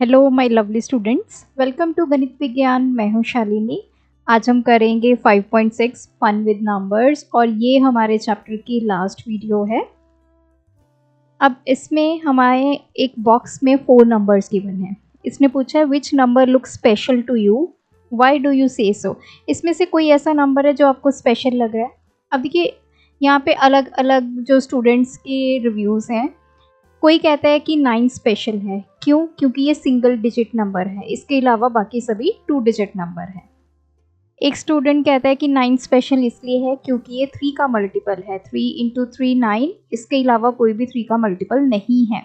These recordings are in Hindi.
Hello my lovely students, welcome to Ganit Vigyan. मैं हूं शालिनी। आज हम करेंगे 5.6 फन विद नंबर्स और ये हमारे चैप्टर की लास्ट वीडियो है। अब इसमें हमारे एक बॉक्स में 4 नंबर्स गिवन है। इसने पूछा है which number look special to you, why do you say so. इसमें से कोई ऐसा नंबर है जो आपको स्पेशल लग रहा है। अब देखिए यहाँ पे अलग अलग जो स्टूडेंट्स के रिव्यूज़ हैं। कोई कहता है कि 9 स्पेशल है, क्यों? क्योंकि ये सिंगल डिजिट नंबर है, इसके अलावा बाकी सभी 2 डिजिट नंबर है। एक स्टूडेंट कहता है कि 9 स्पेशल इसलिए है क्योंकि ये 3 का मल्टीपल है, 3 इंटू 3 9, इसके अलावा कोई भी 3 का मल्टीपल नहीं है।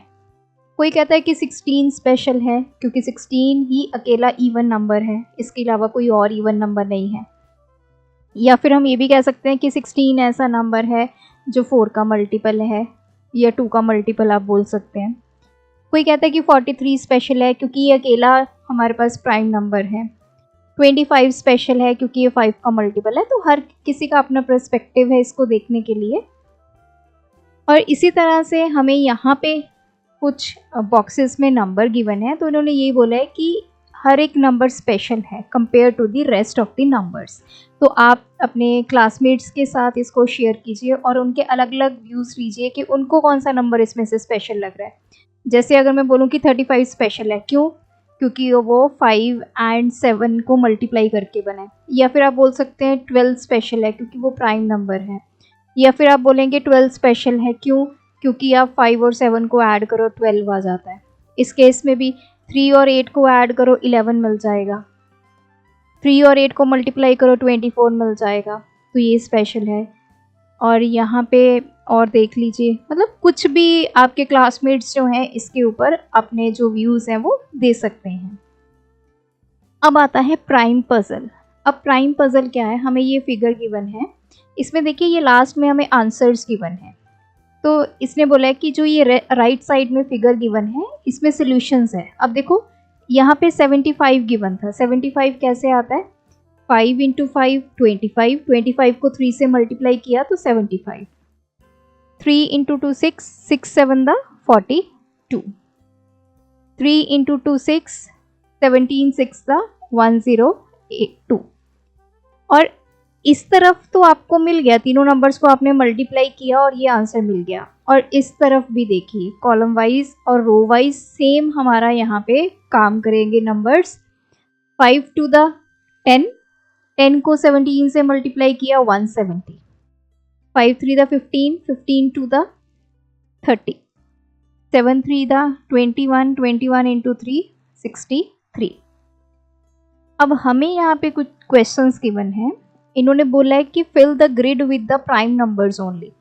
कोई कहता है कि 16 स्पेशल है क्योंकि 16 ही अकेला इवन नंबर है, इसके अलावा कोई और इवन नंबर नहीं है। या फिर हम ये भी कह सकते हैं कि 16 ऐसा नंबर है जो 4 का मल्टीपल है या 2 का मल्टीपल आप बोल सकते हैं। कोई कहता है कि 43 स्पेशल है क्योंकि ये अकेला हमारे पास प्राइम नंबर है। 25 स्पेशल है क्योंकि ये 5 का मल्टीपल है। तो हर किसी का अपना पर्सपेक्टिव है इसको देखने के लिए। और इसी तरह से हमें यहाँ पे कुछ बॉक्सेस में नंबर गिवन है, तो इन्होंने ये बोला है कि हर एक नंबर स्पेशल है compare to the rest of the numbers. तो आप अपने क्लासमेट्स के साथ इसको शेयर कीजिए और उनके अलग अलग व्यूज़ लीजिए कि उनको कौन सा नंबर इसमें से स्पेशल लग रहा है। जैसे अगर मैं बोलूँ कि 35 स्पेशल है, क्यों? क्योंकि वो 5 एंड 7 को मल्टीप्लाई करके बना है। या फिर आप बोल सकते हैं 12 स्पेशल है क्योंकि वो प्राइम नंबर है। या फिर आप बोलेंगे 12 स्पेशल है, क्यों? क्योंकि आप 5 और 7 को ऐड करो 12 आ जाता है। इस केस में भी 3 और 8 को ऐड करो 11 मिल जाएगा, 3 और 8 को मल्टीप्लाई करो 24 मिल जाएगा। तो ये स्पेशल है। और यहाँ पे और देख लीजिए, मतलब कुछ भी आपके क्लासमेट्स जो हैं इसके ऊपर अपने जो व्यूज़ हैं वो दे सकते हैं। अब आता है प्राइम पजल। अब प्राइम पजल क्या है? हमें ये फिगर गिवन है, इसमें देखिए ये लास्ट में हमें आंसर्स गिवन है। तो इसने बोला है कि जो ये राइट साइड में फिगर गिवन है इसमें सॉल्यूशंस है। अब देखो यहाँ पे 75 गिवन था। 75 कैसे आता है? 5 इंटू 5 25, 25 को 3 से मल्टीप्लाई किया तो 75। 3 इंटू 2 6, 6 7 द 42। 3 into 2 6, 17 6 the 1082। और इस तरफ तो आपको मिल गया, तीनों नंबर्स को आपने मल्टीप्लाई किया और ये आंसर मिल गया। और इस तरफ भी देखिए कॉलम वाइज और रो वाइज सेम हमारा यहाँ पे काम करेंगे नंबर्स। 5 टू द 10, 10 को 17 से मल्टीप्लाई किया 170। 5 3 the 15, 15 two the 30, 7 3 the 21, 21 into 3 63। अब हमें यहाँ पे कुछ क्वेश्चंस गिवन है। इन्होंने बोला है कि fill the grid with the prime numbers only.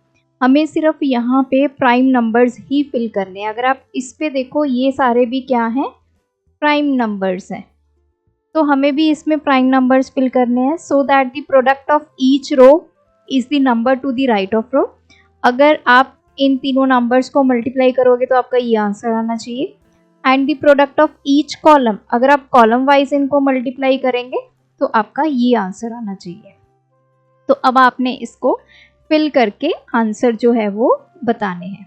हमें सिर्फ यहाँ पे प्राइम नंबर्स ही फिल करने हैं। अगर आप इस पे देखो ये सारे भी क्या हैं? प्राइम नंबर्स हैं। तो हमें भी इसमें प्राइम नंबर्स फिल करने हैं so that the product of each row is the number to the right of row. अगर आप इन तीनों नंबर्स को मल्टीप्लाई करोगे तो आपका ये आंसर आना चाहिए। And the product of each column, अगर आप कॉलम वाइज इनको मल्टीप्लाई करेंगे तो आपका ये आंसर आना चाहिए। तो अब आपने इसको फिल करके आंसर जो है वो बताने हैं।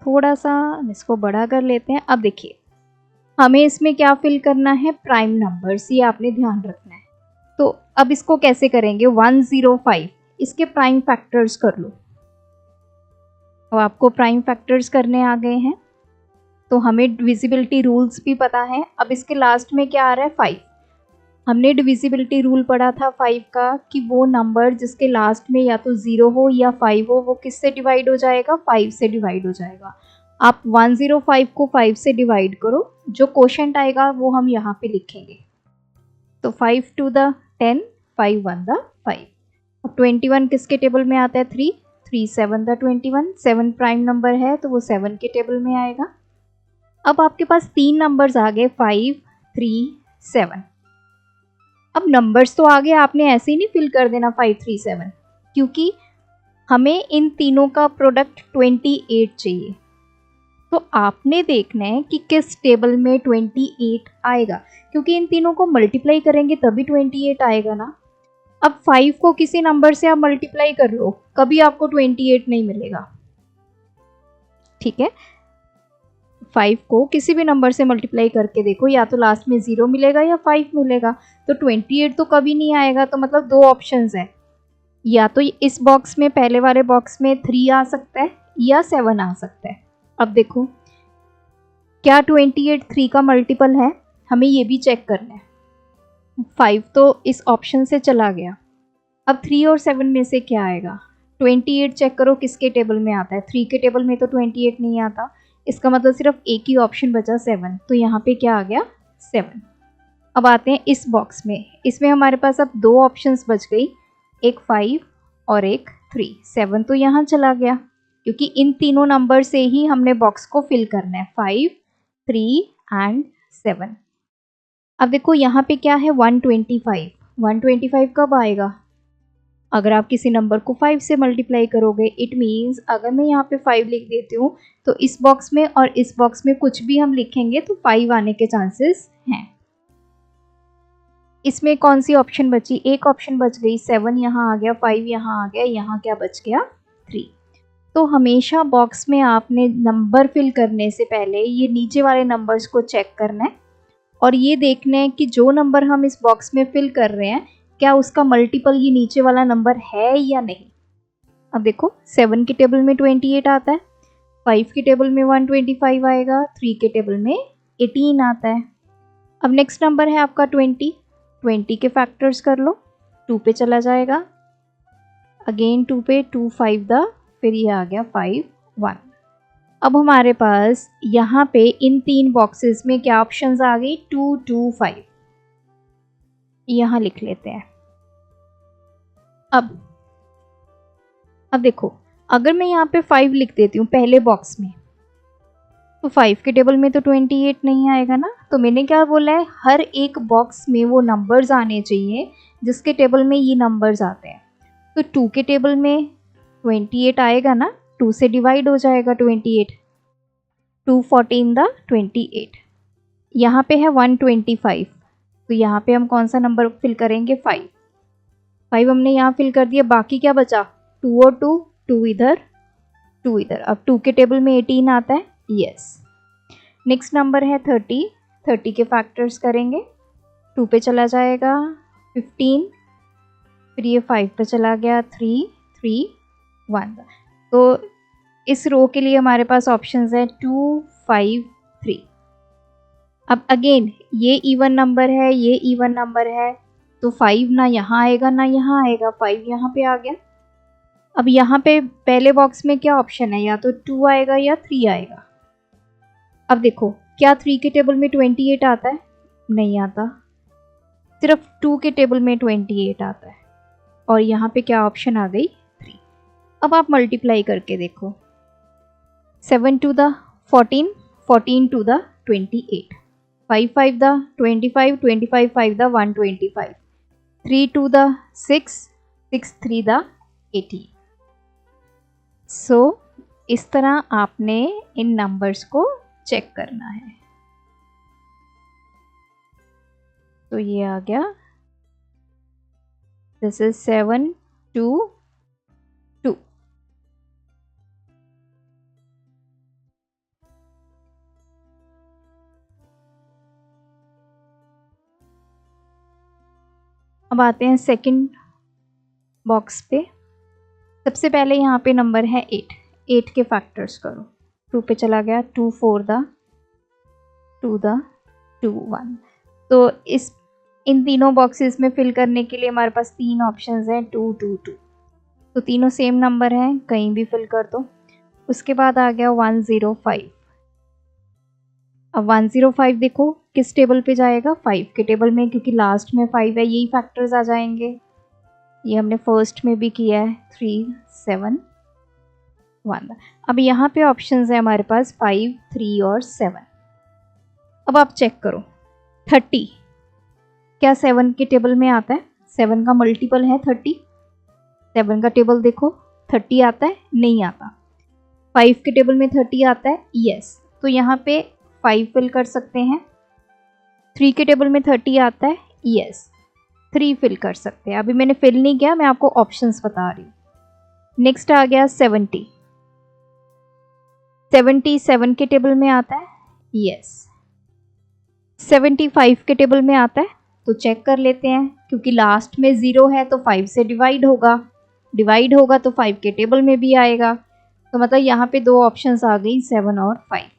थोड़ा सा इसको बड़ा कर लेते हैं। अब देखिए हमें इसमें क्या फिल करना है? प्राइम नंबर्स, ये आपने ध्यान रखना है। तो अब इसको कैसे करेंगे? 105 इसके प्राइम फैक्टर्स कर लो। अब आपको प्राइम फैक्टर्स करने आ गए हैं तो हमें डिविजिबिलिटी रूल्स भी पता है। अब इसके लास्ट में क्या आ रहा है? 5। हमने डिविजिबिलिटी रूल पढ़ा था 5 का कि वो नंबर जिसके लास्ट में या तो 0 हो या 5 हो वो किससे डिवाइड हो जाएगा? 5 से डिवाइड हो जाएगा। आप 105 को 5 से डिवाइड करो, जो क्वोशंट आएगा वो हम यहाँ पे लिखेंगे। तो 5 टू द 10, 5 1 द 5। अब 21 किसके टेबल में आता है? 3, 3 7 द 21। 7 प्राइम नंबर है तो वो 7 के टेबल में आएगा। अब आपके पास 3 नंबर्स आ गए, 5 3 7। अब नंबर्स तो आगे आपने ऐसे ही नहीं फिल कर देना 5 3 7, क्योंकि हमें इन तीनों का प्रोडक्ट 28 चाहिए। तो आपने देखना है कि किस टेबल में 28 आएगा, क्योंकि इन तीनों को मल्टीप्लाई करेंगे तभी 28 आएगा ना। अब 5 को किसी नंबर से आप मल्टीप्लाई कर लो, कभी आपको 28 नहीं मिलेगा। ठीक है, 5 को किसी भी नंबर से मल्टीप्लाई करके देखो, या तो लास्ट में 0 मिलेगा या 5 मिलेगा। तो 28 तो कभी नहीं आएगा, तो मतलब दो ऑप्शंस है, या तो इस बॉक्स में, पहले वाले बॉक्स में 3 आ सकता है या 7 आ सकता है। अब देखो क्या 28 3 का मल्टीपल है, हमें ये भी चेक करना है। 5 तो इस ऑप्शन से चला गया, अब 3 और 7 में से क्या आएगा। 28 चेक करो किसके टेबल में आता है, 3 के टेबल में तो 28 नहीं आता, इसका मतलब सिर्फ एक ही ऑप्शन बचा 7, तो यहाँ पे क्या आ गया 7। अब आते हैं इस बॉक्स में, इसमें हमारे पास अब दो ऑप्शंस बच गई, एक 5 और एक 3। 7 तो यहाँ चला गया, क्योंकि इन तीनों नंबर से ही हमने बॉक्स को फिल करना है, 5, 3 एंड 7। अब देखो यहाँ पे क्या है 125। 125 कब आएगा, अगर आप किसी नंबर को 5 से मल्टीप्लाई करोगे। इट मीन्स अगर मैं यहाँ पे 5 लिख देती हूँ तो इस बॉक्स में और इस बॉक्स में कुछ भी हम लिखेंगे तो 5 आने के चांसेस हैं। इसमें कौन सी ऑप्शन बची, एक ऑप्शन बच गई, 7 यहाँ आ गया, 5 यहाँ आ गया, यहाँ क्या बच गया 3। तो हमेशा बॉक्स में आपने नंबर फिल करने से पहले ये नीचे वाले नंबर्स को चेक करना है और ये देखना है कि जो नंबर हम इस बॉक्स में फिल कर रहे हैं क्या उसका मल्टीपल ये नीचे वाला नंबर है या नहीं। अब देखो 7 के टेबल में 28 आता है, 5 के टेबल में 125 आएगा, 3 के टेबल में 18 आता है। अब नेक्स्ट नंबर है आपका 20 के फैक्टर्स कर लो, 2 पे चला जाएगा, अगेन 2 पे, 2 5 द, फिर ये आ गया 5 1। अब हमारे पास यहाँ पे इन तीन बॉक्सेस में क्या ऑप्शंस आ गई, 2 2 5, यहाँ लिख लेते हैं। अब देखो अगर मैं यहाँ पे 5 लिख देती हूँ पहले बॉक्स में, तो 5 के टेबल में तो 28 नहीं आएगा ना, तो मैंने क्या बोला है हर एक बॉक्स में वो नंबर्स आने चाहिए जिसके टेबल में ये नंबर्स आते हैं। तो 2 के टेबल में 28 आएगा ना, 2 से डिवाइड हो जाएगा 28, 2 14 द 28। यहाँ पे है 125, तो यहाँ पे हम कौन सा नंबर फिल करेंगे, 5 हमने यहाँ फिल कर दिया, बाकी क्या बचा 2 और 2, 2 इधर 2 इधर। अब 2 के टेबल में 18 आता है, यस। नेक्स्ट नंबर है 30 के फैक्टर्स करेंगे, 2 पे चला जाएगा 15, फिर ये 5 पे चला गया 3 3 1। तो इस रो के लिए हमारे पास ऑप्शंस है 2 5 3। अब अगेन ये इवन नंबर है, ये इवन नंबर है, तो 5 ना यहाँ आएगा ना यहाँ आएगा, 5 यहाँ पे आ गया। अब यहाँ पे पहले बॉक्स में क्या ऑप्शन है, या तो 2 आएगा या 3 आएगा। अब देखो क्या 3 के टेबल में 28 आता है, नहीं आता, सिर्फ 2 के टेबल में 28 आता है, और यहाँ पे क्या ऑप्शन आ गई 3। अब आप मल्टीप्लाई करके देखो, 7 to the 14, 14 to the 28, 5 5 the 25, 25 5 the 125, 3 to the 6, 6 3 the 80। सो इस तरह आपने इन नंबर्स को चेक करना है। तो ये आ गया, दिस इज 7 2 2। अब आते हैं सेकंड बॉक्स पे। सबसे पहले यहाँ पे नंबर है 8 के फैक्टर्स करो, 2 पे चला गया, 2 4 द 2 द 2 1। तो इन तीनों बॉक्सेस में फिल करने के लिए हमारे पास तीन ऑप्शंस हैं, 2 2 2। तो तीनों सेम नंबर हैं, कहीं भी फिल कर दो। उसके बाद आ गया 105। अब 105 देखो किस टेबल पे जाएगा, 5 के टेबल में, क्योंकि लास्ट में 5 है, यही फैक्टर्स आ जाएंगे। ये हमने फर्स्ट में भी किया है, 3 7 1। अब यहाँ पे ऑप्शंस है हमारे पास 5 3 और 7। अब आप चेक करो 30 क्या 7 के टेबल में आता है, 7 का मल्टीपल है 30। 7 का टेबल देखो, 30 आता है, नहीं आता। 5 के टेबल में 30 आता है, यस, तो यहाँ पे 5 फिल कर सकते हैं। 3 के टेबल में 30 आता है, यस, 3 फिल कर सकते हैं। अभी मैंने फिल नहीं किया, मैं आपको ऑप्शंस बता रही हूँ। नेक्स्ट आ गया 70। 7 के टेबल में आता है, यस 75 के टेबल में आता है, तो चेक कर लेते हैं, क्योंकि लास्ट में 0 है तो 5 से डिवाइड होगा तो 5 के टेबल में भी आएगा, तो मतलब यहाँ पे दो ऑप्शंस आ गई 7 और 5।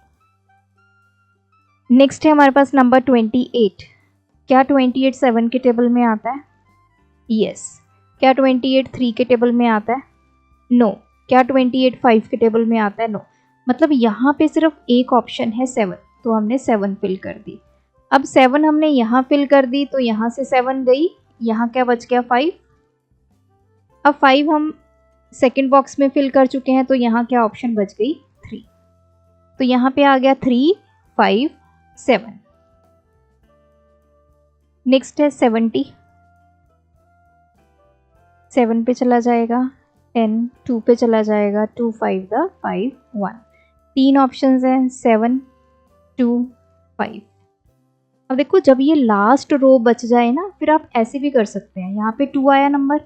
नेक्स्ट है हमारे पास नंबर 28। क्या 28 7 के टेबल में आता है? यस। क्या 28 3 के टेबल में आता है? नो। क्या 28 5 के टेबल में आता है? नो। मतलब यहाँ पे सिर्फ एक ऑप्शन है 7, तो हमने 7 फिल कर दी। अब 7 हमने यहाँ फिल कर दी, तो यहाँ से 7 गई, यहाँ क्या बच गया 5। अब 5 हम सेकंड बॉक्स में फिल कर चुके हैं, तो यहाँ क्या ऑप्शन बच गई 3, तो यहाँ पे आ गया 3 5 7। नेक्स्ट है 70। 7 पे चला जाएगा, 10 2 पे चला जाएगा, 2 5 5 1। तीन ऑप्शंस हैं 7 2 5। अब देखो जब ये लास्ट रो बच जाए ना, फिर आप ऐसे भी कर सकते हैं, यहाँ पे 2 आया नंबर,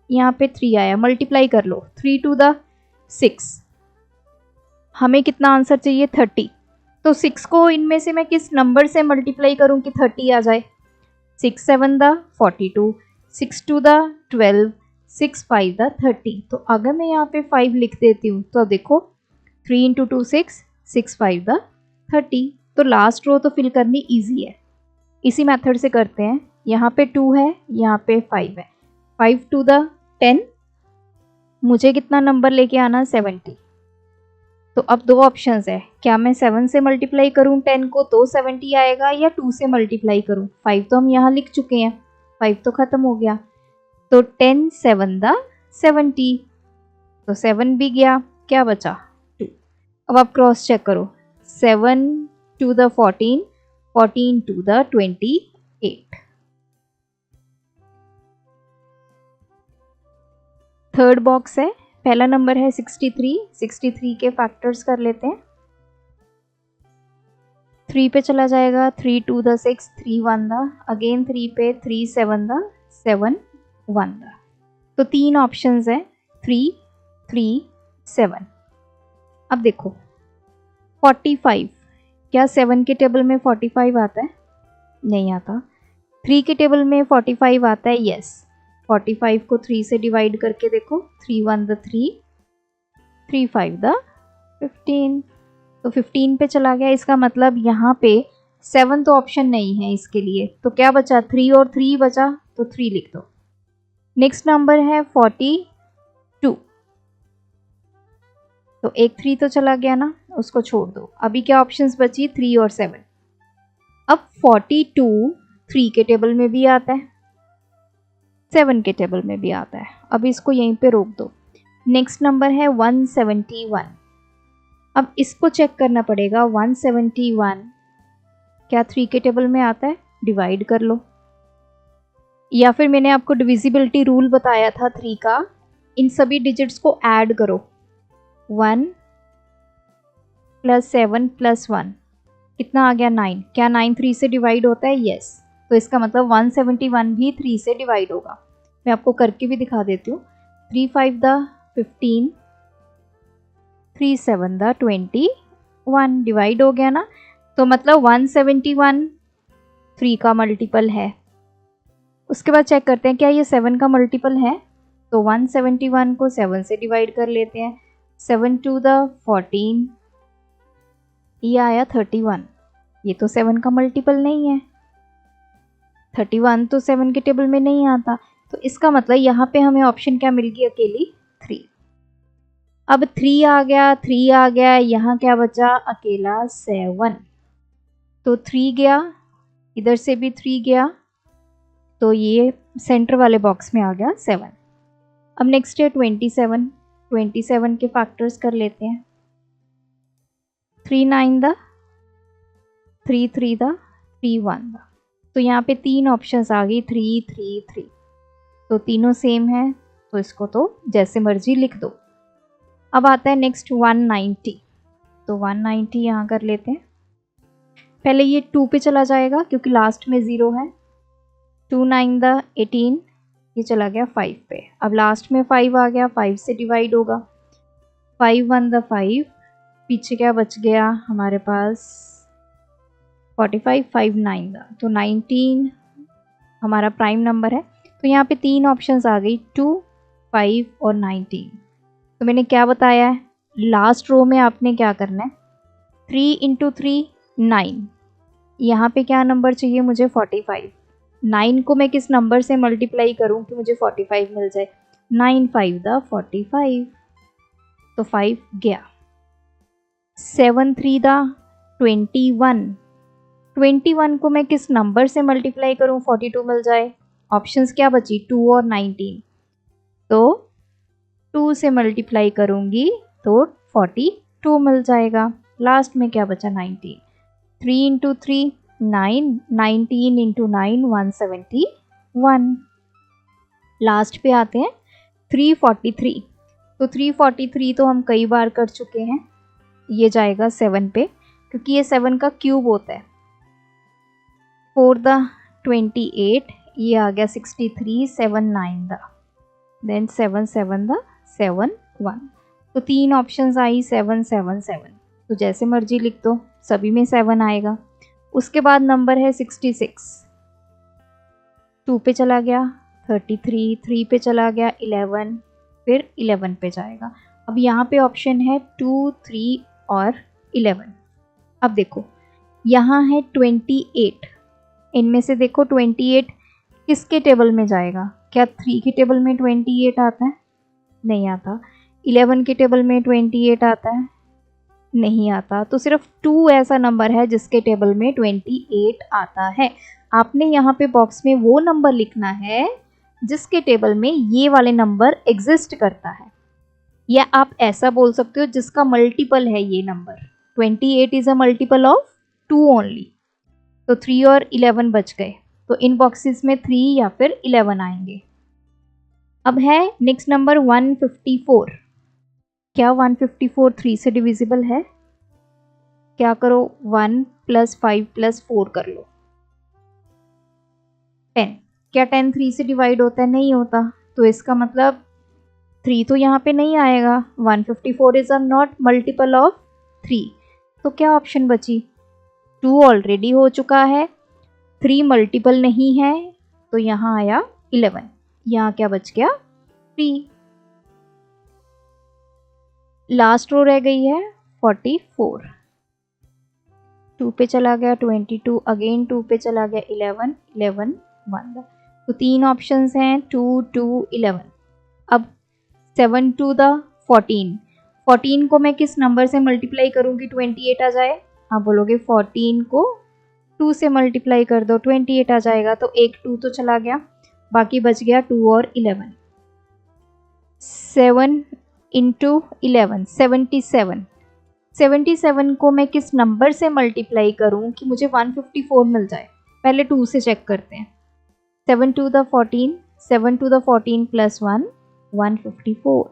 यहाँ पे 3 आया, मल्टीप्लाई कर लो, 3 2 6। हमें कितना आंसर चाहिए 30, तो 6 को इनमें से मैं किस नंबर से मल्टीप्लाई करूँ कि 30 आ जाए? 6 7 42, 6 2 12, 6 5 30। तो अगर मैं यहाँ पे 5 लिख देती हूँ, तो देखो 3 × 2 6, 6 5 30। तो लास्ट रो तो फिल करनी इजी है, इसी मेथड से करते हैं। यहाँ पे 2 है, यहाँ पे 5 है, 5 2 10, मुझे कितना नंबर लेके आना 70। तो अब दो ऑप्शंस है, क्या मैं 7 से मल्टीप्लाई करूँ 10 को तो 70 आएगा, या 2 से मल्टीप्लाई करूँ? 5 तो हम यहाँ लिख चुके हैं, 5 तो खत्म हो गया, तो 10 7 70, तो 7 भी गया, क्या बचा 2। अब आप क्रॉस चेक करो, 7 2 14, 14 2 28। थर्ड बॉक्स है, पहला नंबर है 63। 63 के फैक्टर्स कर लेते हैं। 3 पे चला जाएगा, 3 2 6, 3 1 अगेन 3 पे, 3 7 7 1। तो तीन ऑप्शंस हैं 3 3 7। अब देखो 45, क्या 7 के टेबल में 45 आता है? नहीं आता। 3 के टेबल में 45 आता है? यस। 45 को 3 से डिवाइड करके देखो, 3 1 3, 3 5 15, तो 15 पे चला गया। इसका मतलब यहाँ पे 7 तो ऑप्शन नहीं है इसके लिए, तो क्या बचा 3 और 3 बचा, तो 3 लिख दो। नेक्स्ट नंबर है 42, तो एक 3 तो चला गया ना, उसको छोड़ दो। अभी क्या ऑप्शंस बची 3 और 7। अब 42 3 के टेबल में भी आता है, 7 के टेबल में भी आता है, अब इसको यहीं पे रोक दो। नेक्स्ट नंबर है 171। अब इसको चेक करना पड़ेगा, 171 क्या 3 के टेबल में आता है? डिवाइड कर लो, या फिर मैंने आपको डिविजिबिलिटी रूल बताया था 3 का, इन सभी डिजिट्स को ऐड करो। 1 + 7 + 1 कितना आ गया 9। क्या 9 3 से डिवाइड होता है? यस। तो इसका मतलब 171 भी 3 से डिवाइड होगा। मैं आपको करके भी दिखा देती हूँ। 3 5 15, 3 7 21 डिवाइड हो गया ना, तो मतलब 171 3 का मल्टीपल है। उसके बाद चेक करते हैं क्या ये 7 का मल्टीपल है, तो 171 को 7 से डिवाइड कर लेते हैं। 7 2 14, ये आया 31। ये तो 7 का मल्टीपल नहीं है, 31 तो 7 के टेबल में नहीं आता, तो इसका मतलब यहाँ पे हमें ऑप्शन क्या मिल गई? अकेली 3। अब 3 आ गया, 3 आ गया, यहाँ क्या बचा? अकेला 7, तो 3 गया, इधर से भी 3 गया, तो ये सेंटर वाले बॉक्स में आ गया 7। अब नेक्स्ट है 27। 27 के फैक्टर्स कर लेते हैं। 3 9 3 3 3 1, तो यहाँ पे तीन ऑप्शंस आ गई 3 3 3, तो तीनों सेम है, तो इसको तो जैसे मर्जी लिख दो। अब आता है नेक्स्ट 190, तो 190 यहाँ कर लेते हैं। पहले ये 2 पे चला जाएगा क्योंकि लास्ट में 0 है। 2 9 18, ये चला गया 5 पे। अब लास्ट में 5 आ गया, 5 से डिवाइड होगा। 5 1 5, पीछे क्या बच गया हमारे पास 45 5 9 दा, तो 19 हमारा प्राइम नंबर है। तो यहाँ पे 3 ऑप्शंस आ गई, 2 5 और 19। तो मैंने क्या बताया है, लास्ट रो में आपने क्या करना है, 3 इंटू 3 9। यहाँ पे क्या नंबर चाहिए मुझे, 45। 9 को मैं किस नंबर से मल्टीप्लाई करूँ कि मुझे 45 मिल जाए, 9 5 दा 45, तो 5 गया। 7 3 दा 21। 21 को मैं किस नंबर से मल्टीप्लाई करूँ 42 मिल जाए, ऑप्शंस क्या बची, 2 और 19। तो 2 से मल्टीप्लाई करूँगी तो 42 मिल जाएगा। लास्ट में क्या बचा, 19। 3 इंटू 3 9, 19 इंटू 9 171। लास्ट पे आते हैं 343। तो 343 तो हम कई बार कर चुके हैं, ये जाएगा 7 पे क्योंकि ये 7 का क्यूब होता है। 4 दा 28, ये आ गया 63, 7 9 दा, देन 7 7 दा 7 1। तो 3 ऑप्शंस आई 7 7 7, तो जैसे मर्जी लिख दो, सभी में 7 आएगा। उसके बाद नंबर है 66, 2 पे चला गया, 33 3 पे चला गया, 11 फिर 11 पे जाएगा। अब यहाँ पे ऑप्शन है 2 3 और 11। अब देखो यहाँ है 28, इनमें से देखो 28 किसके टेबल में जाएगा, क्या 3 के टेबल में 28 आता है, नहीं आता। 11 के टेबल में 28 आता है, नहीं आता। तो सिर्फ 2 ऐसा नंबर है जिसके टेबल में 28 आता है। आपने यहाँ पे बॉक्स में वो नंबर लिखना है जिसके टेबल में ये वाले नंबर एग्जिस्ट करता है, या आप ऐसा बोल सकते हो जिसका मल्टीपल है ये number. 28 is a multiple of 2 only. तो 3 और 11 बच गए, तो इन बॉक्सेस में 3 या फिर 11 आएंगे। अब है नेक्स्ट नंबर 154। क्या 154 3 से डिविजिबल है, क्या करो 1 + 5 + 4 कर लो, 10। क्या 10 3 से डिवाइड होता है, नहीं होता। तो इसका मतलब 3 तो यहाँ पे नहीं आएगा, 154 इज नॉट मल्टीपल ऑफ 3। तो क्या ऑप्शन बची, 2 ऑलरेडी हो चुका है, 3 मल्टीपल नहीं है, तो यहाँ आया 11। यहाँ क्या बच गया, 3। लास्ट रो रह गई है 44। 2 पे चला गया 22, अगेन 2 पे चला गया 11 11 1। तो 3 ऑप्शंस हैं 2 2 11। अब 7 2 दा 14। 14 को मैं किस नंबर से मल्टीप्लाई करूँगी 28 आ जाए, आप बोलोगे 14 को 2 से मल्टीप्लाई कर दो 28 आ जाएगा। तो एक 2 तो चला गया, बाकी बच गया 2 और 11। 7 इंटू 11 77। 77 को मैं किस नंबर से मल्टीप्लाई करूं कि मुझे 154 मिल जाए, पहले 2 से चेक करते हैं। 7 2 दा 14, 7 2 दा 14 + 1 154।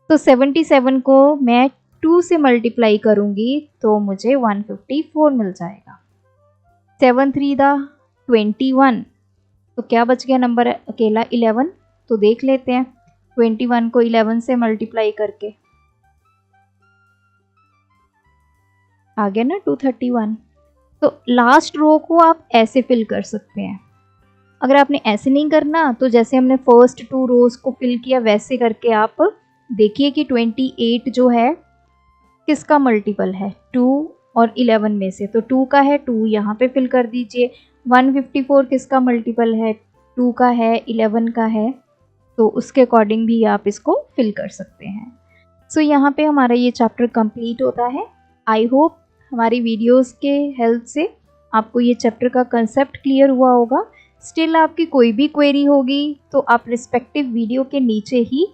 तो 77 को मैं 2 से मल्टीप्लाई करूंगी तो मुझे 154 मिल जाएगा। 7 3 दा 21। तो क्या बच गया नंबर अकेला, 11। तो देख लेते हैं 21 को 11 से मल्टीप्लाई करके, आ गया ना 231। तो लास्ट रो को आप ऐसे फिल कर सकते हैं। अगर आपने ऐसे नहीं करना तो जैसे हमने फर्स्ट 2 रोज को फिल किया वैसे करके आप देखिए कि 28 जो है किसका मल्टीपल है, 2 और 11 में से। तो 2 का है, 2 यहाँ पे फिल कर दीजिए। 154 किसका मल्टीपल है, 2 का है, 11 का है, तो उसके अकॉर्डिंग भी आप इसको फिल कर सकते हैं। सो यहाँ पे हमारा ये चैप्टर कंप्लीट होता है। आई होप हमारी वीडियोस के हेल्प से आपको ये चैप्टर का कंसेप्ट क्लियर हुआ होगा। स्टिल आपकी कोई भी क्वेरी होगी तो आप रिस्पेक्टिव वीडियो के नीचे ही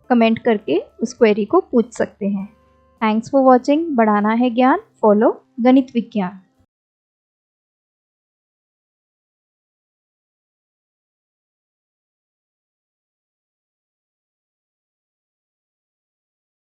कमेंट करके उस क्वेरी को पूछ सकते हैं। Thanks for watching. बढ़ाना है ज्ञान, फॉलो गणित विज्ञान।